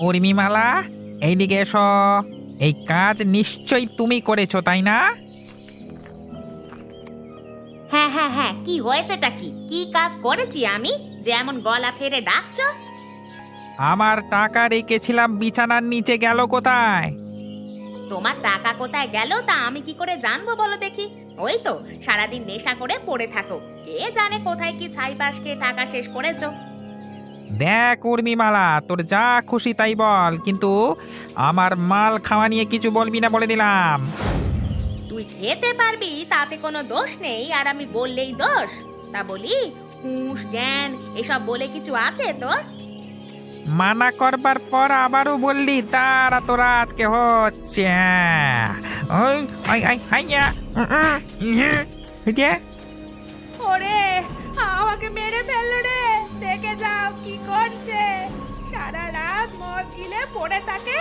উর্মিমালা, এইদিকে এসো। এই কাজ নিশ্চয়ই তুমি করেছো, তাই না? হ্যাঁ হ্যাঁ হ্যাঁ, কি হয়েছেটা কি? কি কাজ করেছি আমি যে এমন গলা ফেরে ডাকছো? আমার টাকা রেখেছিলাম বিছানার নিচে, গেল কোথায়? তোমার টাকা কোথায় গেল তা আমি কি করে জানবো বলো দেখি? ওই তো সারাদিন নেশা করে পড়ে থাকো, কে জানে কোথায় কি ছাইপাশ খেয়ে টাকা শেষ করেছো। দেখ উর্মিমালা, তোর যা খুশি তাই বল, কিন্তু আমার মাল খাওয়া নিয়ে কিছু বলবি না বলে দিলাম। তুই খেতে পারবি তাতে কোনো দোষ নেই, আর আমি বললেই দোষ? তা বলি, হুঁশ জ্ঞান এসব বলে কিছু আছে তোর? মানা করবার পর আবারও বললি, তারা তোরা আজকে হচ্ছে। হ্যাঁ। ওই, ওই, ওই, হাইয়া, এই যে, ওরে, আমাকে মেরে ফেললো রে! দেখে যাও কি করছে। সারা রাত মদ গিলে পড়ে থাকে,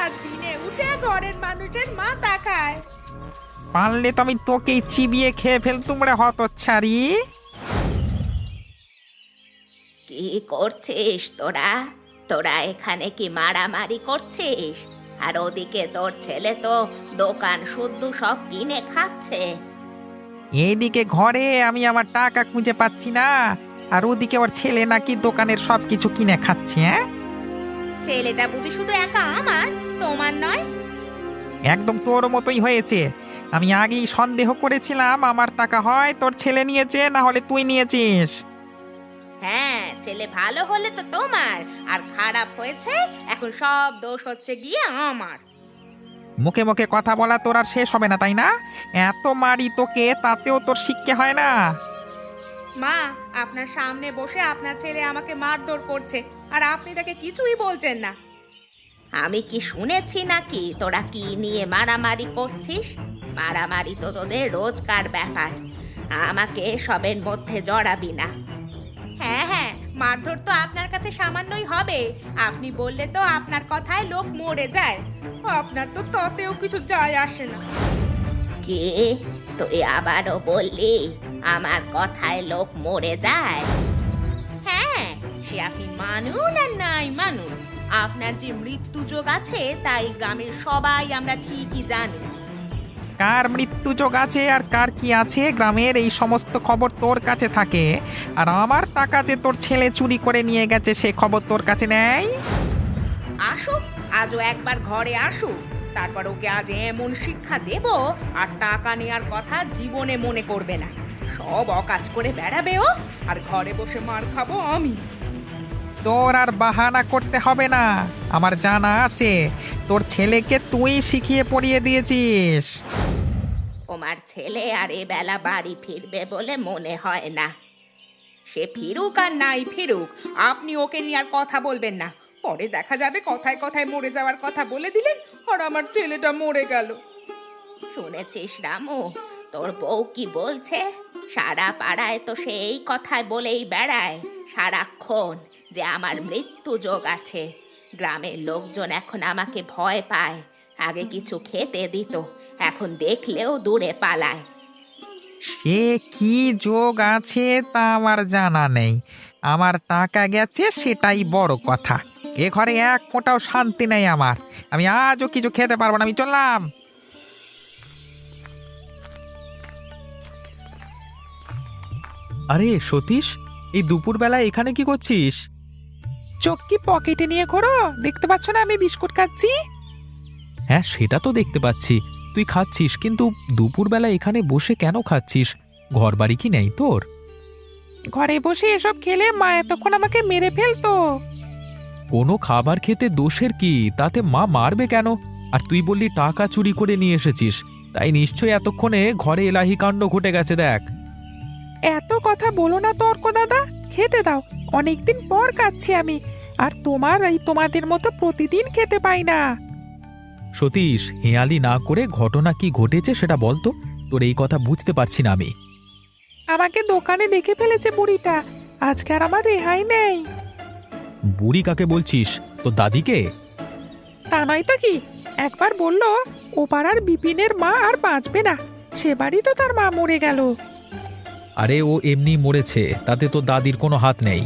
আর দিনে উঠে ঘরের মানুষের মাথা খায়। পারলে তো আমি তোকেই চিবিয়ে খেয়ে ফেলতুম রে হতচ্ছাড়ি। কি করছিস তোরা? তোরা এখানে কি মারামারি করছিস? আর ওদিকে তোর ছেলে তো দোকান শুদ্ধ সব কিনে খাচ্ছে। এইদিকে ঘরে আমি আমার টাকা খুঁজে পাচ্ছি না, আর ওদিকে ওর ছেলে নাকি দোকানের সব কিছু কিনে খাচ্ছে। হ্যাঁ, ছেলেটা বুঝি শুধু একা আমার, তোমার নয়? একদম তোর মতোই হয়েছে। আমি আগেই সন্দেহ করেছিলাম আমার টাকা হয় তোর ছেলে নিয়েছে, না হলে তুই নিয়েছিস। হ্যাঁ, ছেলে ভালো হলে তো তোমার, আর খারাপ হয়েছে এখন সব দোষ হচ্ছে গিয়ে আমার। মুখে মুখে কথা বলা তোর আর শেষ হবে না, তাই না? এত মারি তোকে, তাতেও তোর শিক্ষা হয় না। মা, আপনার সামনে বসে আপনার ছেলে আমাকে মারধর করছে, আর আপনি তাকে কিছুই বলছেন না। আমি কি শুনেছি নাকি তোরা কি নিয়ে মারামারি করছিস? মারামারি তো তোদের রোজকার ব্যাপার, আমাকে সবের মধ্যে জড়াবি না। হ্যাঁ হ্যাঁ, মারধর তো আপনার কাছে সামান্যই হবে, আপনি বললে তো আপনার কথায় লোক মরে যায়, আপনার তো তাতেও কিছু যায় আসে না। কে? তুই আবারও বললি আমার কথায় লোক মরে যায়? হ্যাঁ, সে আপনি মানুন আর নাই মানুন, আপনার যে মৃত্যু যোগ আছে তাই গ্রামের সবাই আমরা ঠিকই জানি। কার মৃত্যু যোগ আছে আর কার কি আছে, গ্রামের এই সমস্ত খবর তোর কাছে থাকে, আর আমার টাকা যে তোর ছেলে চুরি করে নিয়ে গেছে সে খবর তোর কাছে নেই। আসুক, আজও একবার ঘরে আসুক, তারপর ওকে আজ এমন শিক্ষা দেব আর টাকা নেওয়ার কথা জীবনে মনে করবে না। সব অকাজ করে বেড়াবে ও, আর ঘরে বসে মার খাবো আমি। তোর আর বাহানা করতে হবে না, আমার জানা আছে তোর ছেলেকে তুই শিখিয়ে পড়িয়ে দিয়েছিস। তোমার ছেলে আর এ বেলা বাড়ি ফিরবে বলে মনে হয় না। সে ফিরুক আর নাই ফিরুক, আপনি ওকে নিয়ে আর কথা বলবেন না। পরে দেখা যাবে কথায় কথায় মরে যাওয়ার কথা বলে দিলেন, আর আমার ছেলেটা মরে গেল। শুনেছিস রামু, তোর বউ কি বলছে? সারা পাড়ায় তো সে এই কথায় বলেই বেড়ায় সারাক্ষণ যে আমার মৃত্যু যোগ আছে। গ্রামের লোকজন এখন আমাকে ভয় পায়, আগে কিছু খেতে দিত, এখন দেখলেও দূরে পালায়। সে কি যোগ আছে তা আমার জানা নেই, আমার টাকা গেছে সেটাই বড় কথা। এ ঘরে এক ফোঁটাও শান্তি নেই আমার, আমি আজও কিছু খেতে পারবো না, আমি চললাম। আরে সতীশ, এই দুপুরবেলা এখানে কি করছিস? চোখ কি পকেটে নিয়ে ঘোরো, দেখতে পাচ্ছ না আমি বিস্কুট খাচ্ছি? হ্যাঁ, সেটা তো দেখতে পাচ্ছি তুই খাচ্ছিস, কিন্তু দুপুরবেলা এখানে বসে কেন খাচ্ছিস? ঘর বাড়ি কি নেই তোর? ঘরে বসে এসব খেলে মা এতক্ষণ আমাকে মেরে ফেলতো। কোনো খাবার খেতে দোষের কি? তাতে মা মারবে কেন? আর তুই বললি টাকা চুরি করে নিয়ে এসেছিস, তাই নিশ্চয়ই এতক্ষণে ঘরে এলাহি কাণ্ড ঘটে গেছে। দেখ, এত কথা বলো না তো অর্ক দাদা, খেতে দাও, অনেকদিন পর খাচ্ছি আমি, আর তোমাদের মতো প্রতিদিন খেতে পাই না। সতীশ, হেয়ালি না করে ঘটনা কি ঘটেছে সেটা বলতো, তোর এই কথা বুঝতে পারছি না আমি। আমাকে দোকানে দেখে ফেলেছে বুড়িটা, আজকে আর আমার রেহাই নেই। বুড়ি কাকে বলছিস? তোর দাদিকে? তা নয় তো কি, একবার বলল ও পাড়ার বিপিনের মা আর বাঁচবে না, সেবারই তো তার মা মরে গেল। আরে ও এমনি মরেছে, তাতে তো দাদির কোনো হাত নেই।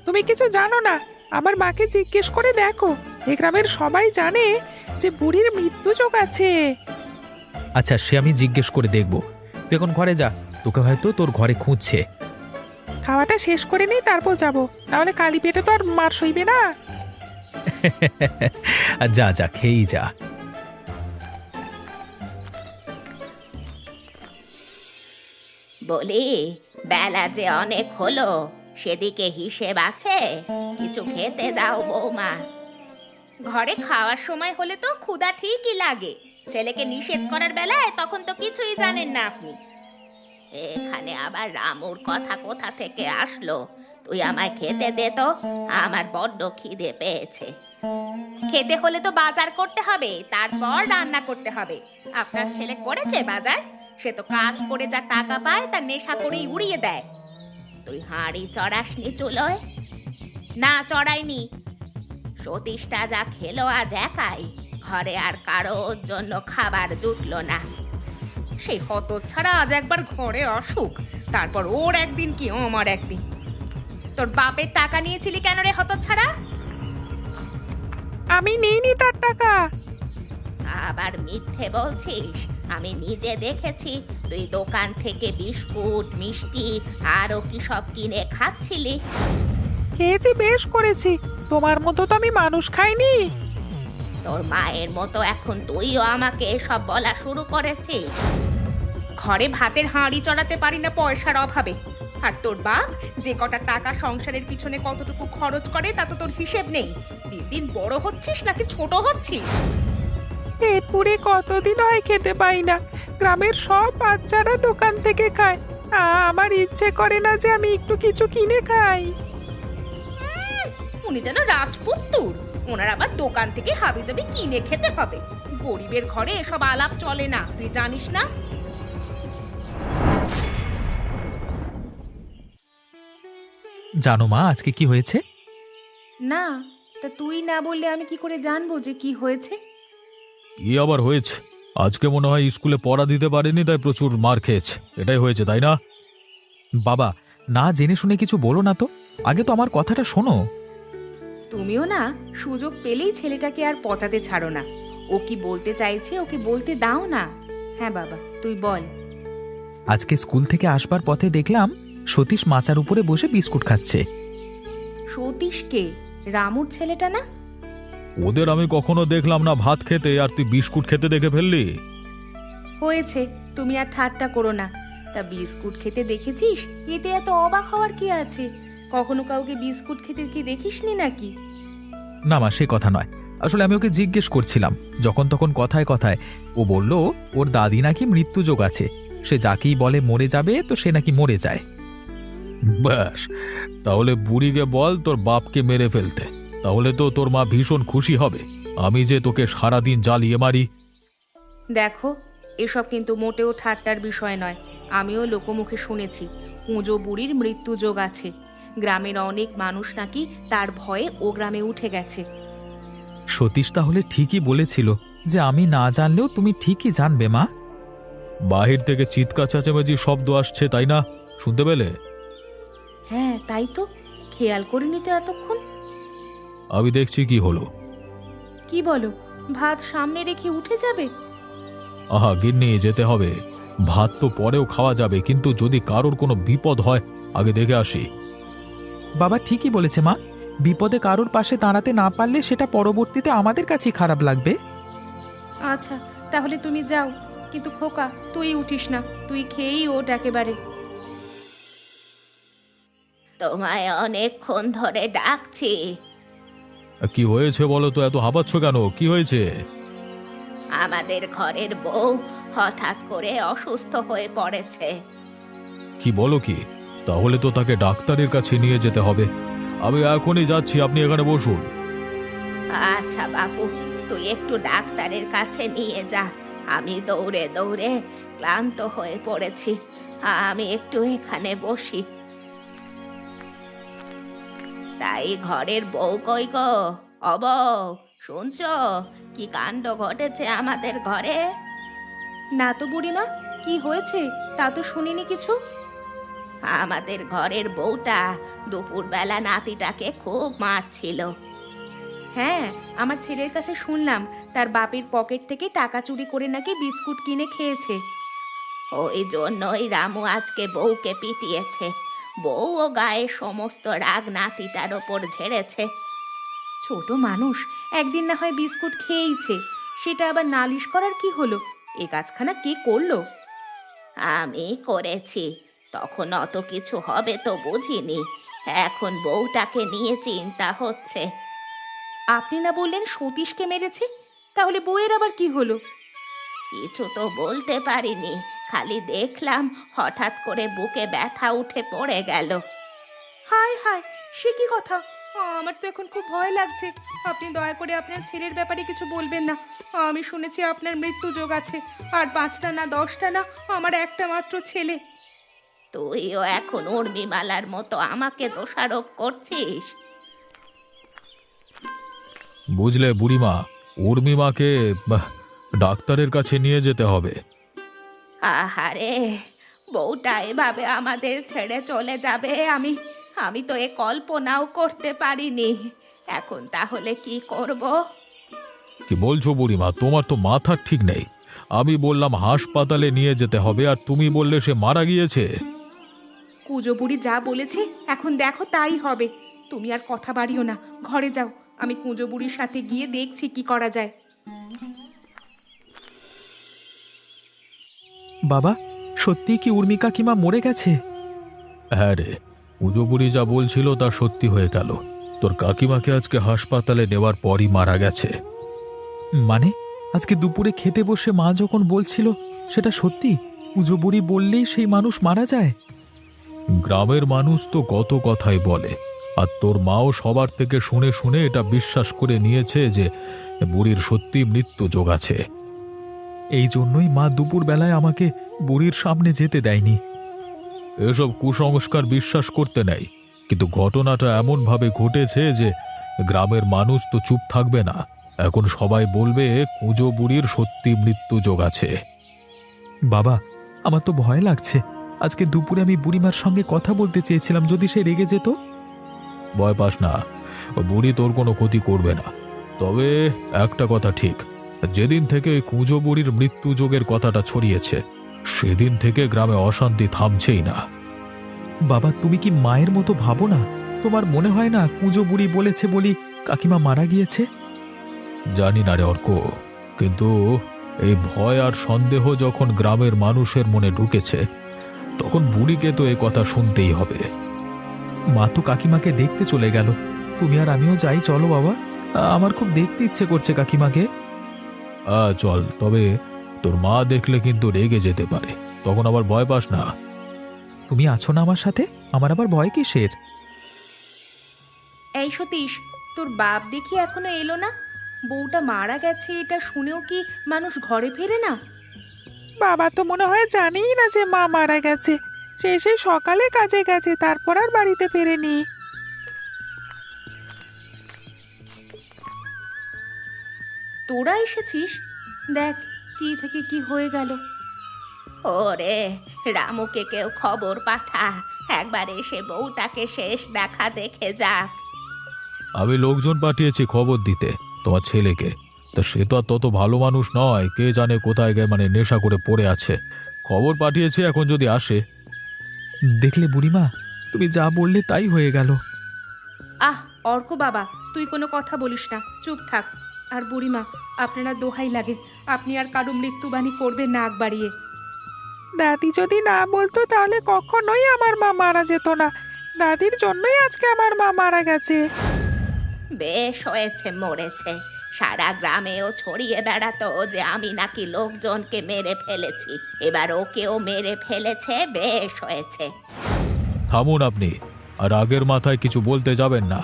তুমি কিছু জানো না, আমার মাকে জিজ্ঞেস করে দেখো, এ গ্রামের সবাই জানে যে বুড়ির মৃত্যু যোগ আছে। আচ্ছা, সে আমি জিজ্ঞেস করে দেখব। তুই এখন ঘরে যা, তোকে হয়তো তোর ঘরে খুঁজছে। খাওয়াটা শেষ করে নিই, তারপর যাব, নাহলে কালী পেটে তো আর মার সইবে না। আর যা যা, খেয়েই যা। বলি, বেলা যে অনেক হলো, সেদিকে হিসেব আছে? কিছু খেতে দাও বৌমা। ঘরে খাওয়ার সময় হলে তো ক্ষুধা ঠিকই লাগে, ছেলেকে নিষেধ করার বেলায় তখন তো কিছুই জানেন না আপনি। এখানে আবার রামুর কথা কোথা থেকে আসলো? তুই আমায় খেতে দে তো, আমার বড্ড খিদে পেয়েছে। খেতে হলে তো বাজার করতে হবে, তারপর রান্না করতে হবে। আপনার ছেলে করেছে বাজার? সে তো কাজ করে যা টাকা পায় তা নেশা করেই উড়িয়ে দেয়। তুই হাঁড়ি চড়াসনি চুলোয়? না, চড়াইনি। সতীশটা যা খেলো আজ একাই, ঘরে আর কারোর জন্য খাবার জুটলো না। সেই হতচ্ছাড়া আজ একবার ঘরে আসুক, তারপর ওর একদিন কি আমার একদিন। তোর বাপের টাকা নিয়েছিলি কেন রে হতচ্ছাড়া? আমি নিইনি তার টাকা। আবার মিথ্যে বলছিস? আমি নিজে দেখেছি তুই দোকান থেকে বিস্কুট, মিষ্টি আরো কি সব কিনে খাচ্ছিলি। খেয়েছি, বেশ করেছি। তোমার মতো তো আমি মানুষ খাইনি। তোর মায়ের মতো এখন তুইও আমাকে এসব বলা শুরু করেছিস। ঘরে ভাতের হাঁড়ি চড়াতে পারি না পয়সার অভাবে, আর তোর বাপ যে কটা টাকা সংসারের পিছনে কতটুকু খরচ করে তা তো তোর হিসেব নেই। দিন দিন বড় হচ্ছিস নাকি ছোট হচ্ছিস? পেট পুড়ে কতদিন হয় খেতে পাই না। গ্রামের সব বাচ্চারা দোকান থেকে খায়, আমার ইচ্ছে করে না যে আমি একটু কিছু কিনে খাই। উনি যেন রাজপুত্তুর, ওনার আবার দোকান থেকে হাবিজাবি কিনে খেতে হবে। গরিবের ঘরে এসব আলাপ চলে না, তুই জানিস না? জানো মা, আজকে কি হয়েছে? না, তা তুই না বললে আমি কি করে জানবো যে কি হয়েছে? কি আবার হয়েছে? আজকে মনে হয় স্কুলে পড়া দিতে পারেনি, তাই প্রচুর মার খেয়েছে। এটাই হয়েছে, তাই না? বাবা, না জেনে শুনে কিছু বলো না তো, আগে তো আমার কথাটা শোনো। তুমিও না সুযোগ পেলেই ছেলেটাকে আর পচাতে ছাড়ো না। ও কি বলতে চাইছে ওকে বলতে দাও না। হ্যাঁ বাবা, তুই বল। আজকে স্কুল থেকে আসবার পথে দেখলাম সতীশ মাচার উপরে বসে বিস্কুট খাচ্ছে। সতীশকে? রামুর ছেলেটা না? ওদের আমি কখনো দেখলাম না ভাত খেতে, আর তুই বিস্কুট খেতে দেখে ফেললি। হয়েছে, তুমি আর ঠাট্টা করো না। তা বিস্কুট খেতে দেখেছিস, এতে এত অবাক হওয়ার কি আছে? কখনো কাউকে বিস্কুট খেতে কি দেখিসনি নাকি? না মা, সে কথা নয়। আসলে আমি ওকে জিজ্ঞেস করছিলাম, যখন তখন কথায় কথায় ও বলল ওর দাদি নাকি মৃত্যুযোগ আছে, সে যাকেই বলে মরে যাবে তো সে নাকি মরে যায়। ব্যাস, তাহলে বুড়িকে বল তোর বাপকে মেরে ফেলতে, তাহলে তো তোর মা ভীষণ খুশি হবে। আমি যে তোকে সারাদিন জ্বালিয়ে মারি। দেখো, এসব কিন্তু মোটেও ঠাট্টার বিষয় নয়। আমিও লোকমুখে শুনেছি পুজো বুড়ির মৃত্যুযোগ আছে। গ্রামের অনেক মানুষ নাকি তার ভয়ে ও গ্রামে উঠে গেছে। সতীশ তাহলে ঠিকই বলেছিল যে আমি না জানলেও তুমি ঠিকই জানবে মা। বাহির থেকে চিৎকার চেঁচামেচি শব্দ আসছে, তাই না? শুনতে পেলে? হ্যাঁ, তাই তো, খেয়াল করিনি তো এতক্ষণ। আমি দেখছি কি হলো। কি বলো, ভাত সামনে রেখে উঠে যাবে? আহা গিন্নি, যেতে হবে। ভাত তো পরেও খাওয়া যাবে, কিন্তু যদি কারোর কোনো বিপদ হয় আগে দেখে আসি। বাবা ঠিকই বলেছে মা, বিপদে কারোর পাশে দাঁড়াতে না পারলে সেটা পরবর্তীতে আমাদের কাছেই খারাপ লাগবে। আচ্ছা, তাহলে তুমি যাও, কিন্তু খোকা তুই উঠিস না, তুই খেয়েই ওঠ একেবারে। তোমায় অনেকক্ষণ ধরে ডাকছি। কি হয়েছে বলো তো, এত হাঁপাচ্ছ কেন? কি হয়েছে? আমাদের ঘরের বউ হঠাৎ করে অসুস্থ হয়ে পড়েছে। কি বলো কি? তাহলে তো তাকে ডাক্তারের কাছে নিয়ে যেতে হবে। আমি এখনই যাচ্ছি, আপনি এখানে বসুন। আচ্ছা বাপু, তুই একটু ডাক্তারের কাছে নিয়ে যা। আমি দৌড়ে দৌড়ে ক্লান্ত হয়ে পড়েছি, আমি একটু এখানে বসি। তাই ঘরের বউ কই গো? অবৌ, শুনছো কি কাণ্ড ঘটেছে আমাদের ঘরে? না তো বুড়িমা, কি হয়েছে তা তো শুনিনি কিছু। আমাদের ঘরের বউটা দুপুরবেলা নাতিটাকে খুব মারছিল। হ্যাঁ, আমার ছেলের কাছে শুনলাম তার বাপের পকেট থেকে টাকা চুরি করে নাকি বিস্কুট কিনে খেয়েছে। ওই জন্যই রামু আজকে বউকে পিটিয়েছে। বউও গায়ে সমস্ত রাগ নাতিটার ওপর ঝেড়েছে। ছোট মানুষ, একদিন না হয় বিস্কুট খেয়েইছে, সেটা আবার নালিশ করার কি হলো? এ কাজখানা কে করলো? আমি করেছি, তখন অত কিছু হবে তো বুঝিনি। এখন বউটাকে নিয়ে চিন্তা হচ্ছে। আপনি না বললেন সতীশকে মেরেছে? তাহলে বউয়ের আবার কি হলো? কিছু তো বলতে পারিনি, খালি দেখলাম হঠাৎ করে বুকে ব্যথা উঠে পড়ে গেল। হায় হায়, সে কি কথা! আমার তো এখন খুব ভয় লাগছে। আপনি দয়া করে আপনার ছেলের ব্যাপারে কিছু বলবেন না। আমি শুনেছি আপনার মৃত্যু যোগ আছে, আর 5টা না 10টা না, আমার একটা মাত্র ছেলে। তুইও এখন উর্মিমালার মতো আমাকে দোষারোপ করছিস? বুঝলে বুড়িমা, উর্মিমাকে ডাক্তারের কাছে নিয়ে যেতে হবে। আহারে, বউটা এভাবে আমাদের ছেড়ে চলে যাবে, আমি তো এ কল্পনাও করতে পারিনি। এখন তাহলে কি করব? কি বলছো বুড়িমা, তোমার তো মাথা ঠিক নেই। আমি বললাম হাসপাতালে নিয়ে যেতে হবে, আর তুমি বললে সে মারা গিয়েছে। কুজো বুড়ি যা বলেছে এখন দেখো তাই হবে। তুমি আর কথা বাড়িও না, ঘরে যাও। আমি কুজো বুড়ির সাথে গিয়ে দেখছি কি করা যায়। বাবা, সত্যি কি উর্মি কাকিমা মরে গেছে? হ্যাঁ রে, পুজো বুড়ি যা বলছিল তা সত্যি হয়ে গেল। তোর কাকিমাকে আজকে হাসপাতালে নেওয়ার পরই মারা গেছে। মানে আজকে দুপুরে খেতে বসে মা যখন বলছিল সেটা সত্যি? পুজো বুড়ি বললেই সেই মানুষ মারা যায়? গ্রামের মানুষ তো কত কথাই বলে, আর তোর মাও সবার থেকে শুনে শুনে এটা বিশ্বাস করে নিয়েছে যে বুড়ির সত্যি মৃত্যু যোগ আছে। এই জন্যই মা দুপুর বেলায় আমাকে বুড়ির সামনে যেতে দেয়নি। এসব কুসংস্কার বিশ্বাস করতে নেই, কিন্তু ঘটনাটা এমনভাবে ঘটেছে যে গ্রামের মানুষ তো চুপ থাকবে না। এখন সবাই বলবে কুঁজো বুড়ির সত্যি মৃত্যু যোগ আছে। বাবা, আমার তো ভয় লাগছে। আজকে দুপুরে আমি বুড়িমার সঙ্গে কথা বলতে চেয়েছিলাম, যদি সে রেগে যেত। ভয় পাস না, বুড়ি তোর কোনো ক্ষতি করবে না। তবে একটা কথা ঠিক, যেদিন থেকে কুঁজো বুড়ির মৃত্যু যোগের কথাটা ছড়িয়েছে সেদিন থেকে গ্রামে অশান্তি থামছেই না। বাবা, তুমি কি মায়ের মতো ভাবো না? তোমার মনে হয় না কুঁজো বুড়ি বলেছে বলি কাকিমা মারা গিয়েছে? জানি না রে অর্ক, কিন্তু এই ভয় আর সন্দেহ যখন গ্রামের মানুষের মনে ঢুকেছে তখন বুড়িকে তো এ কথা শুনতেই হবে। মা তো কাকিমাকে দেখতে চলে গেল। তুমি আর আমিও যাই, চলো বাবা। আমার খুব দেখতে ইচ্ছে করছে কাকিমাকে। চল, তবে তোর মা দেখলে কিন্তু রেগে যেতে পারে, তখন আবার ভয় পাস না। তুমি আছো না আমার সাথে, আমার আবার ভয় কিসের? এই সতীশ, তোর বাপ দেখি এখনো এলো না। বউটা মারা গেছে এটা শুনেও কি মানুষ ঘরে ফেরে না? বাবা তো মনে হয় জানেই না যে মা মারা গেছে। সে সেই সকালে কাজে গেছে, তারপর আর বাড়িতে ফেরেনি। তোরা এসেছিস? দেখ কি থেকে কি হয়ে গেল। ওরে, রামুকে কেউ খবর পাঠা, একবার এসে বউটাকে শেষ দেখা দেখে যাক। আমি লোকজন পাঠিয়েছি খবর দিতে তোমার ছেলেকে। তা সে তো আর তত ভালো মানুষ নয়, কে জানে কোথায় গে নেশা করে পড়ে আছে। খবর পাঠিয়েছে, এখন যদি আসে। দেখলে বুড়িমা, তুমি যা বললে তাই হয়ে গেল। আহ অর্ক বাবা, তুই কোনো কথা বলিস না, চুপ থাক। আর বুড়িমা, আপনারা দোহাই লাগে, আপনি আর কারো মৃত্যুবাণী করবেন না আগ বাড়িয়ে। দাদি যদি না বলতো তাহলে কখনোই আমার মা মারা যেত না। দাদির জন্যই আজকে আমার মা মারা গেছে। বেশ হয়েছে মরেছে, সারা গ্রামেও ছড়িয়ে বেড়াতো যে আমি নাকি লোকজনকে মেরে ফেলেছি। এবার ওকেও মেরে ফেলেছে, বেশ হয়েছে। থামুন আপনি, আর আগের মাথায় কিছু বলতে যাবেন না,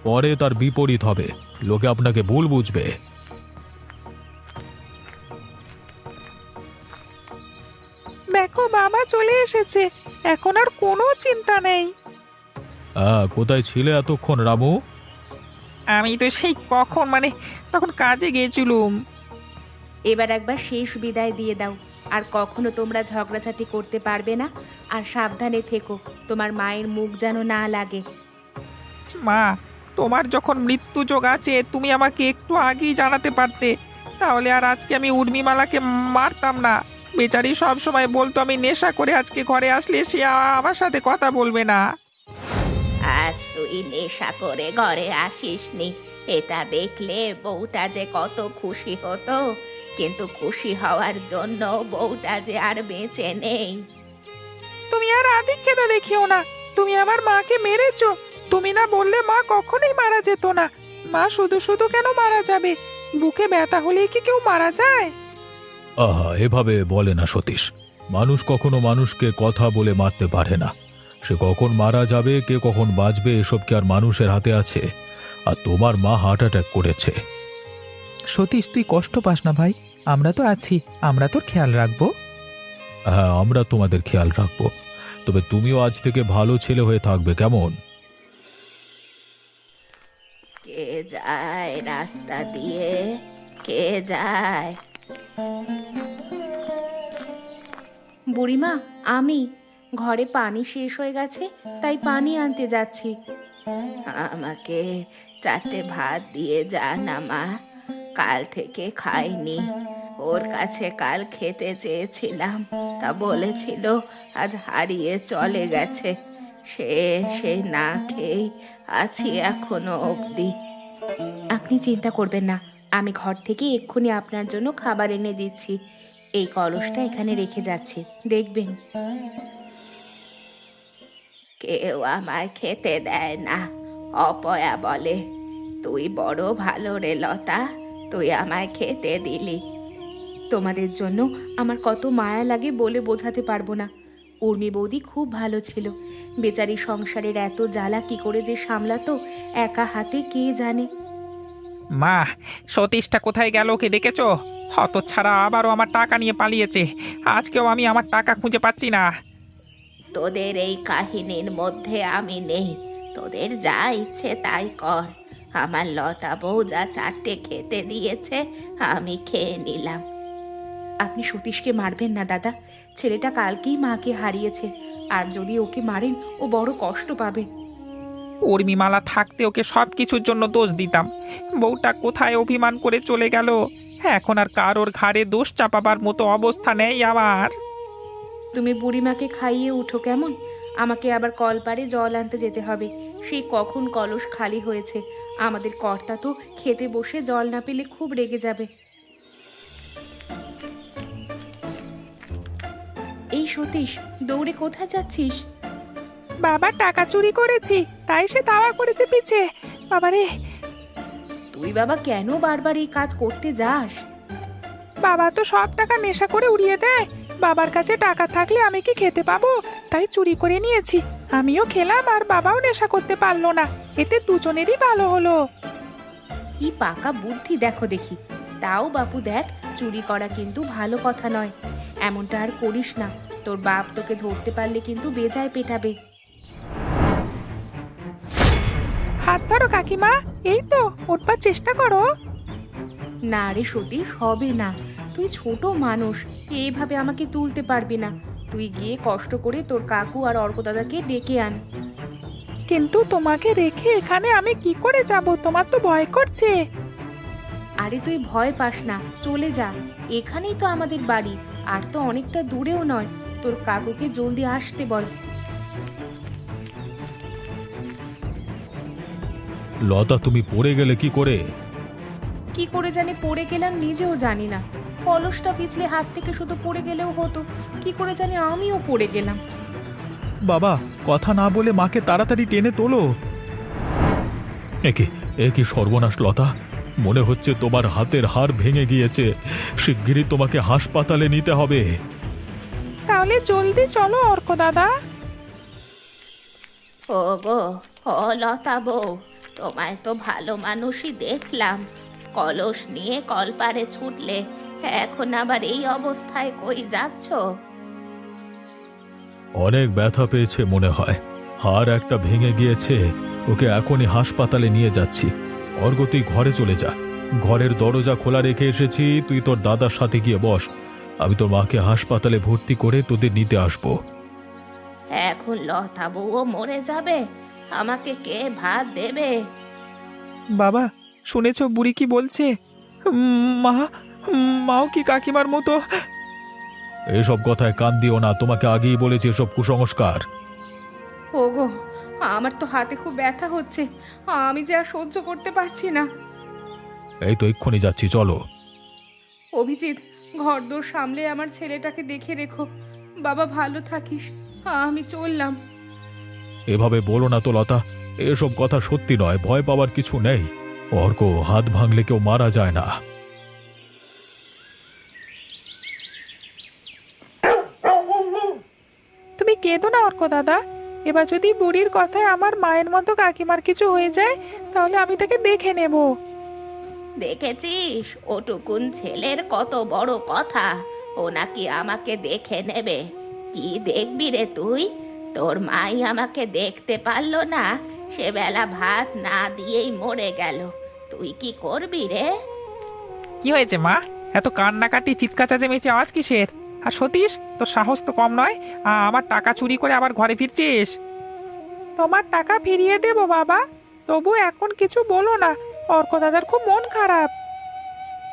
পরে তার বিপরীত হবে, লোকে আপনাকে ভুল বুঝবে। দেখো বাবা চলে এসেছে, এখন আর কোনো চিন্তা নেই। কোথায় ছিলে এতক্ষণ রামু? আমি তো সেই কখন তখন কাজে গিয়েছিলুম। এবার একবার শেষ বিদায় দিয়ে দাও। আর কখনো তোমরা ঝগড়াঝাটি করতে পারবে না। আর সাবধানে থেকো, তোমার মায়ের মুখ যেন না লাগে। মা, তোমার যখন মৃত্যু যোগ আছে তুমি আমাকে একটু আগেই জানাতে পারতে, তাহলে আর আজকে আমি উর্মিমালাকে মারতাম না। বেচারি সব সময় বলতো আমি নেশা করে আজকে ঘরে আসলে সে আমার সাথে কথা বলবে না। আজ তুই নেশা করে ঘরে আসিসনি, এটা দেখলে বউটা যে কত খুশি হতো, কিন্তু খুশি হওয়ার জন্য বউটা যে আর বেঁচে নেই। তুমি আর আদিক্ষেতা দেখিও না, তুমি আমার মাকে মেরেছো। তুমি না বললে মা কখনোই মারা যেত না। মা শুধু শুধু কেন মারা যাবে? বুকে ব্যথা হলেই কি কেউ মারা যায়? আহা, এভাবে বলে না সতীশ। মানুষ কখনো মানুষকে কথা বলে মারতে পারে না। সে কখন মারা যাবে, কে কখন বাঁচবে, এসব কি আর মানুষের হাতে আছে? আর তোমার মা হার্ট অ্যাটাক করেছে। সতীশ, তুই কষ্ট পাস না ভাই, আমরা তো আছি, আমরা তোর খেয়াল রাখবো। হ্যাঁ, আমরা তোমাদের খেয়াল রাখবো। তবে তুমিও আজ থেকে ভালো ছেলে হয়ে থাকবে, কেমন? কে যায় রাস্তা দিয়ে, কে যায়? বুড়িমা, আমি ঘরে পানি শেষ হয়ে গেছে, তাই পানি আনতে যাচ্ছি। আমাকে 4টে ভাত দিয়ে যা না মা, কাল থেকে খাইনি। ওর কাছে কাল খেতে চেয়েছিলাম, তা বলেছিল আজ হারিয়ে চলে গেছে। সে না খেয়ে আছি এখনো অবধি। আপনি চিন্তা করবেন না, আমি ঘর থেকে এক্ষুনি আপনার জন্য খাবার এনে দিচ্ছি। এই কলসটা এখানে রেখে যাচ্ছি, দেখবেন। কেউ আমায় খেতে দেয় না, অপয়া বলে। তুই বড় ভালো রে লতা, তুই আমায় খেতে দিলি। তোমাদের জন্য আমার কত মায়া লাগে বলে বোঝাতে পারবো না। উর্মি বৌদি খুব ভালো ছিল। বেচারি সংসারের এত জ্বালা কি করে যে সামলাতো একা হাতে কে জানে। মা, সতীশটা কোথায় গেল, কে দেখেছো? হত ছাড়া আবারও আমার টাকা নিয়ে পালিয়েছে। আজকেও আমি আমার টাকা খুঁজে পাচ্ছি না। তোদের এই কাহিনীর মধ্যে আমি নেই, তোদের যা ইচ্ছে তাই কর। আমার লতা বউ যা 4টে খেতে দিয়েছে আমি খেয়ে নিলাম। আপনি সতীশকে মারবেন না দাদা, ছেলেটা কালকেই মাকে হারিয়েছে। আর যদি ওকে মারেন ও বড় কষ্ট পাবে। উর্মিমালা থাকতে ওকে সব কিছুর জন্য দোষ দিতাম। বউটা কোথায় অভিমান করে চলে গেল, এখন আর কারোর ঘাড়ে দোষ চাপাবার মতো অবস্থা নেই আমার। তুমি বুড়িমাকে খাইয়ে উঠো কেমন? আমাকে আবার কলপারে জল আনতে যেতে হবে। সেই কখন কলস খালি হয়েছে। আমাদের কর্তা তো খেতে বসে জল না পেলে খুব রেগে যাবে। এই সতীশ, দৌড়ে কোথায় যাচ্ছিস? বাবা টাকা চুরি করেছি, তাই সে দাওয়া করেছে পিছে। বাবারে, তুই বাবা কেন বারবার এই কাজ করতে যাস? বাবা তো সব টাকা নেশা করে উড়িয়ে দেয়। বাবার কাছে টাকা থাকলে আমি কি খেতে পাবো? তাই চুরি করে নিয়েছি। আমিও খেলাম আর বাবাও নেশা করতে পারলো না। এতে দুজনেরই ভালো হলো। কি পাকা বুদ্ধি দেখো দেখি। তাও বাপু দেখ, চুরি করা কিন্তু ভালো কথা নয়। এমনটা আর করিস না, তোর বাপ তোকে ধরতে পারলে কিন্তু বেজায় পেটাবে। হাত ধরো কাকিমা, এই তো উঠবার চেষ্টা করো। না রে সতীশ, হবে না। তুই ছোট মানুষ, এইভাবে আমাকে তুলতে পারবি না। তুই গিয়ে কষ্ট করে তোর কাকু আর অর্ক দাদাকে ডেকে আন। কিন্তু তোমাকে রেখে এখানে আমি কি করে যাব? তোমার তো ভয় করছে। আরে তুই ভয় পাস না, চলে যা। এখানেই তো আমাদের বাড়ি, আর তো অনেকটা দূরেও নয়। তোর কাকুকে জলদি আসতে বল। লতা, তুমি পড়ে গেলে কি করে? কি করে জানি পড়ে গেলাম নিজেও জানি না। কলসটা পিছলে হাত থেকে শুধু পড়ে গেলেও হতো, কি করে জানি আমিও পড়ে গেলাম। বাবা, কথা না বলে মাকে তাড়াতাড়ি টেনে তোলো। একে সর্বনাশ লতা, মনে হচ্ছে তোমার হাতের হাড় ভেঙে গিয়েছে। শিগগিরই তোমাকে হাসপাতালে নিতে হবে। তাহলে জলদি চলো অর্ক দাদা। ও গো, ও লতা বউ, তোমায় তো ভালো মানুষই দেখলাম। কলস নিয়ে কলপারে ছুটলে, এখন আবার এই অবস্থায় কই যাচ্ছ? অনেক ব্যথা পেয়েছে মনে হয়, হাড় একটা ভেঙে গিয়েছে। ওকে এখনই হাসপাতালে নিয়ে যাচ্ছি। অর্ঘ্য, তুই ঘরে চলে যা। ঘরের দরজা খোলা রেখে এসেছি, তুই তোর দাদার সাথে গিয়ে বস। আমি তোর মাকে হাসপাতালে ভর্তি করে তোদের নিতে আসবো। এখন লতা বউও মরে যাবে, আমাকে কে ভাত দেবে? বাবা, শুনেছো বুড়ি কি বলছে? মা, মাও কি কাকিমার মতো? এসব কথায় কান দিও না, তোমাকে আগেই বলেছি এসব কুসংস্কার। ওগো, আমার তো হাতে খুব ব্যথা হচ্ছে, আমি যে আর সহ্য করতে পারছি না। এই তো এক্ষুনি যাচ্ছি, চলো। অভিজিৎ, ঘরদোর সামলে আমার ছেলেটাকে দেখে রেখো। বাবা ভালো থাকিস, আমি চললাম। এভাবে বলো না তো লতা, এসব কথা সত্যি নয়, ভয় পাওয়ার কিছু নেই। অর্ক, হাত ভাঙলে কেউ মারা যায় না। তুমি কেঁদো না অর্ক দাদা। এবার যদি বুড়ির কথায় আমার মায়ের মতো কাকিমার কিছু হয়ে যায়, তাহলে আমি তাকে দেখে নেব। দেখেছিস ওটুকুন ছেলের কত বড় কথা, ও নাকি আমাকে দেখে নেবে। কি দেখবি রে তুই? তোর মাই আমাকে দেখতে পারলো না, সে বেলা ভাত না দিয়েই মরে গেল। তুই কি করবি রে? কি হয়েছে মা? এত কান্নাকাটি চিৎকার চেঁচামেচি আওয়াজ কিসের? আর সতীশ, তোর সাহস তো কম নয়, আমার টাকা চুরি করে আবার ঘরে ফিরছিস। তোমার টাকা ফিরিয়ে দেবো বাবা, তবু এখন কিছু বলো না। অর্ক দাদার খুব মন খারাপ।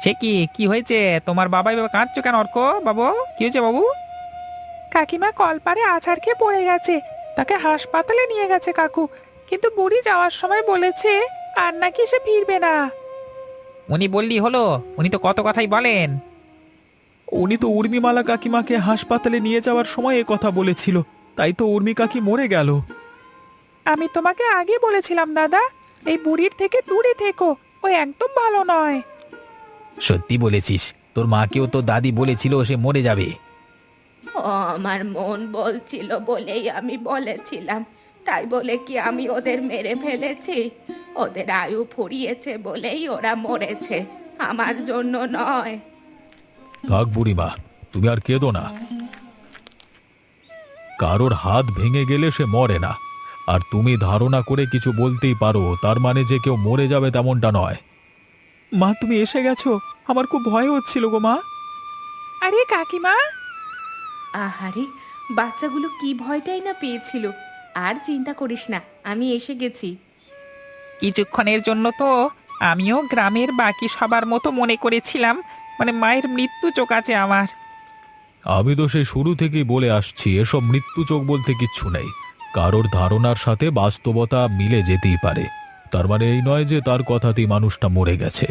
সে কি, কি হয়েছে? তোমার বাবা এভাবে কাঁদছো কেন অর্ক বাবু? কি হয়েছে বাবু? কাকিমা কলপারে আছাড় খেয়ে পড়ে গেছে, তাকে হাসপাতালে নিয়ে গেছে কাকু, কিন্তু বুড়ি যাওয়ার সময় বলেছে আর নাকি সে ফিরবে না। উনি বললি হলো? উনি তো কত কথাই বলেন। উনি তো উর্মিমালা কাকিমাকে হাসপাতালে নিয়ে যাওয়ার সময় এ কথা বলেছিল, তাই তো উর্মি কাকি মরে গেল। আমি তোমাকে আগে বলেছিলাম দাদা, এই বুড়ির থেকে দূরে থেকো, ও একদম ভালো নয়। সত্যি বলেছিস, তোর মাকেও তো দাদি বলেছিল সে মরে যাবে। ও আমার মন বলছিল বলেই আমি বলেছিলাম, তাই বলে কি আমি ওদের মেরে ফেলেছি? ওদের আয়ু ফুরিয়েছে বলেই ওরা মরেছে, আমার জন্য নয়। থাক বুড়িমা, তুমি আর কেঁদো না। কারোর হাত ভেঙে গেলে সে মরে না, আর তুমি ধারণা করে কিছু বলতেই পারো, তার মানে যে কেউ মরে যাবে তেমনটা নয়। মা, তুমি এসে গেছো, আমার খুব ভয় হচ্ছিল গো মা। আরে কাকিমা! আহারে, বাচ্চাগুলো কি ভয়টাই না পেয়েছিল। আর চিন্তা করিস না, আমি এসে গেছি। কিছুক্ষণের জন্য তো আমিও গ্রামের বাকি সবার মতো মনে করেছিলাম, মানে মায়ের মৃত্যু চোখ আছে আমার। আমি তো সেই শুরু থেকেই বলে আসছি, এসব মৃত্যু চোখ বলতে কিচ্ছু নেই। কারোর ধারণার সাথে বাস্তবতা মিলে যেতেই পারে, তার মানে এই নয় যে তার কথাতেই মানুষটা মরে গেছে।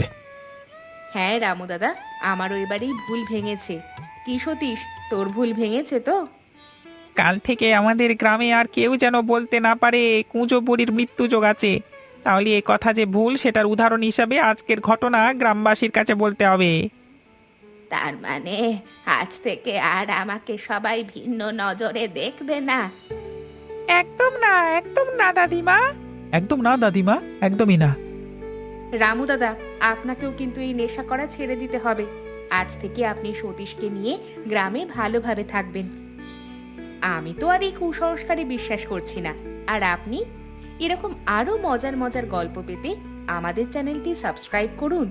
হ্যাঁ রামু দাদা, আমারও এবারেই ভুল ভেঙেছে। কি সতীশ, তোর ভুল ভেঙেছে তো? কাল থেকে আমাদের গ্রামে আর কেউ যেন বলতে না পারে কুঁজো বুড়ির মৃত্যু যোগ আছে। তাহলে এই কথা যে ভুল, সেটার উদাহরণ হিসাবে আজকের ঘটনা গ্রামবাসীর কাছে বলতে হবে। তার মানে আজ থেকে আর আমাকে সবাই ভিন্ন নজরে দেখবে না? একদম না, একদম না দাদিমা। একদম না দাদিমা, একদমই না। রামু দাদা, আপনাকেও কিন্তু এই নেশা করা ছেড়ে দিতে হবে। আজ থেকে আপনি সতীশকে নিয়ে গ্রামে ভালোভাবে থাকবেন। আমি তো আর এই কুসংস্কারে বিশ্বাস করছি না। আর আপনি? এরকম আরো মজার মজার গল্প পেতে আমাদের চ্যানেলটি সাবস্ক্রাইব করুন।